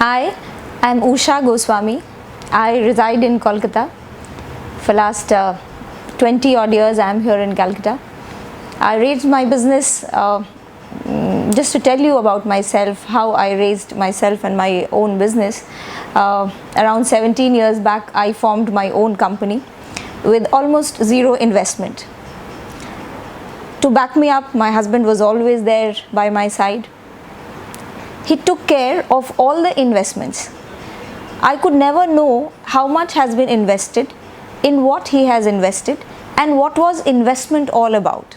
Hi, I'm Usha Goswami. I reside in Kolkata. For last 20 odd years I'm here in Calcutta. I raised my business, just to tell you about myself, how I raised myself and my own business. Around 17 years back I formed my own company with almost zero investment. To back me up, my husband was always there by my side. He took care of all the investments. I could never know how much has been invested, in what he has invested, and what was investment all about.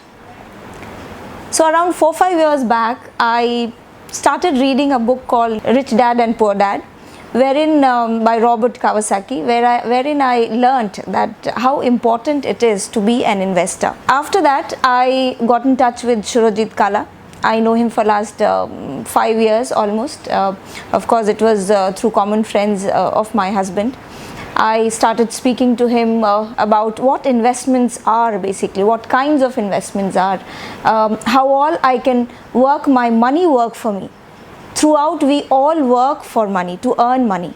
So around 4-5 years back, I started reading a book called Rich Dad and Poor Dad, wherein by Robert Kiyosaki, wherein I learnt that how important it is to be an investor. After that, I got in touch with Surojit Kala. I know him for last 5 years almost. Of course, it was through common friends of my husband. I started speaking to him about what investments are, basically, what kinds of investments are, how all I can work my money work for me. Throughout, we all work for money, to earn money.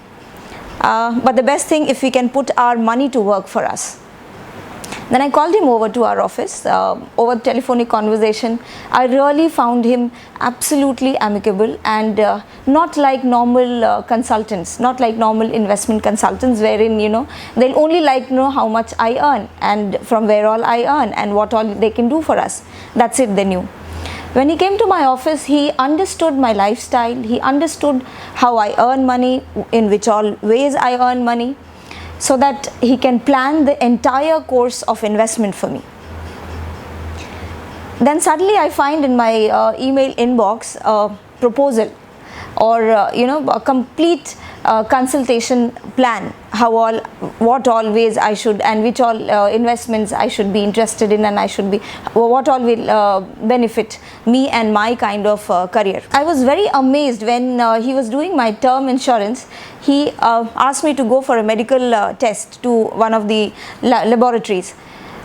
But the best thing, if we can put our money to work for us. Then I called him over to our office. Over telephonic conversation, I really found him absolutely amicable and not like normal consultants, not like normal investment consultants, wherein they'll only like to know how much I earn and from where all I earn and what all they can do for us. That's it, they knew. When he came to my office, he understood my lifestyle. He understood how I earn money, in which all ways I earn money, so that he can plan the entire course of investment for me. Then suddenly I find in my email inbox a proposal or a complete consultation plan, what all ways I should and which all investments I should be interested in, and what all will benefit me and my kind of career. I was very amazed when he was doing my term insurance. He asked me to go for a medical test to one of the laboratories.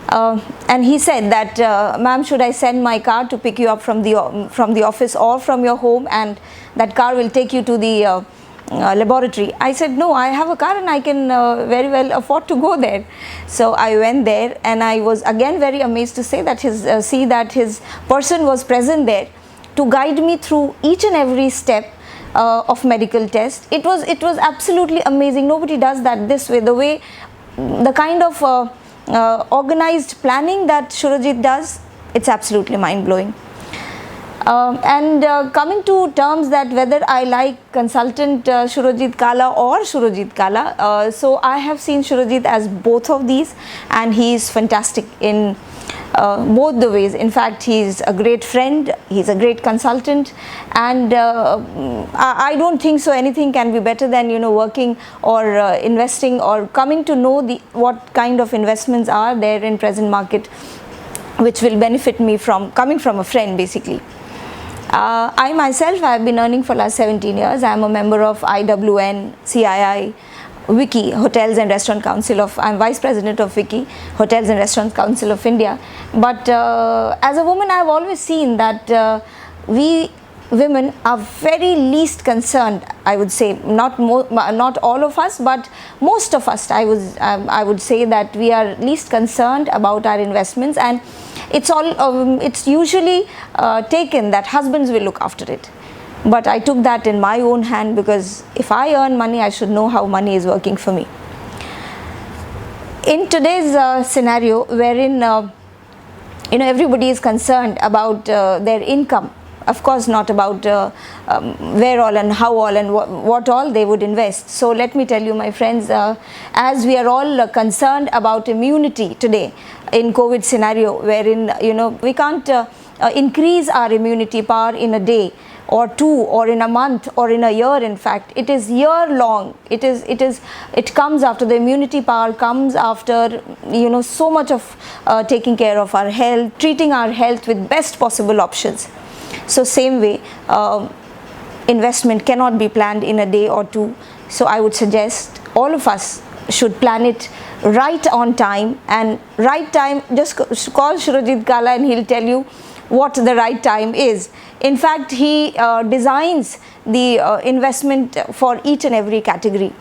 And he said that, ma'am, should I send my car to pick you up from the office or from your home, and that car will take you to the laboratory? I said, no, I have a car and I can very well afford to go there. So I went there, and I was again very amazed to say that his person was present there to guide me through each and every step of medical test. It was absolutely amazing. Nobody does that this way. The kind of organized planning that Surojit does, it's absolutely mind-blowing. Coming to terms that whether I like consultant Surojit Kala or Surojit Kala, so I have seen Surojit as both of these, and he is fantastic in both the ways. In fact, he's a great friend, he's a great consultant, and I don't think so anything can be better than working or investing or coming to know what kind of investments are there in present market, which will benefit me from coming from a friend, basically. I myself have been earning for last 17 years. I am a member of IWN, CII, WICI, Hotels and Restaurant Council I'm Vice President of WICI, Hotels and Restaurant Council of India. But as a woman, I have always seen that we women are very least concerned, I would say, not all of us, but most of us, I would say that we are least concerned about our investments, and it's usually taken that husbands will look after it. But I took that in my own hand, because if I earn money, I should know how money is working for me. In today's scenario, wherein everybody is concerned about their income, of course not about where all and how all and what all they would invest. So let me tell you, my friends, as we are all concerned about immunity today in COVID scenario, wherein we can't increase our immunity power in a day or two or in a month or in a year. In fact, it is year long. It comes after the immunity power, comes after so much of taking care of our health, treating our health with best possible options. So same way, investment cannot be planned in a day or two. So I would suggest all of us should plan it right on time, and right time, just call Surojit Kala and he'll tell you what the right time is. In fact, he designs the investment for each and every category.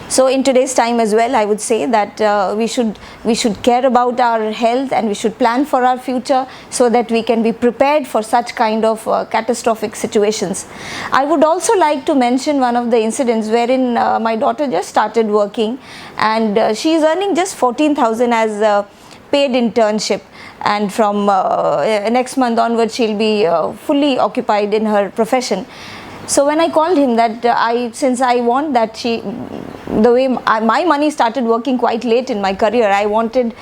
So in today's time as well, I would say that we should care about our health, and we should plan for our future so that we can be prepared for such kind of catastrophic situations. I would also like to mention one of the incidents wherein my daughter just started working, and she is earning just 14,000 as a paid internship, and from next month onwards she'll be fully occupied in her profession. So when I called him that since I want that the way my money started working quite late in my career, I wanted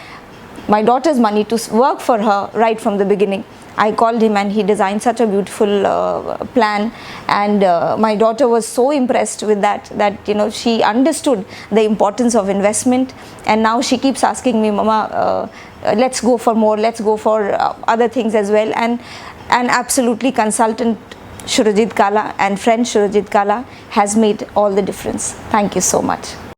my daughter's money to work for her right from the beginning. I called him and he designed such a beautiful plan, and my daughter was so impressed with that she understood the importance of investment, and now she keeps asking me, Mama, let's go for more, let's go for other things as well. And absolutely, consultant Surajit Kala and friend Surajit Kala has made all the difference. Thank you so much.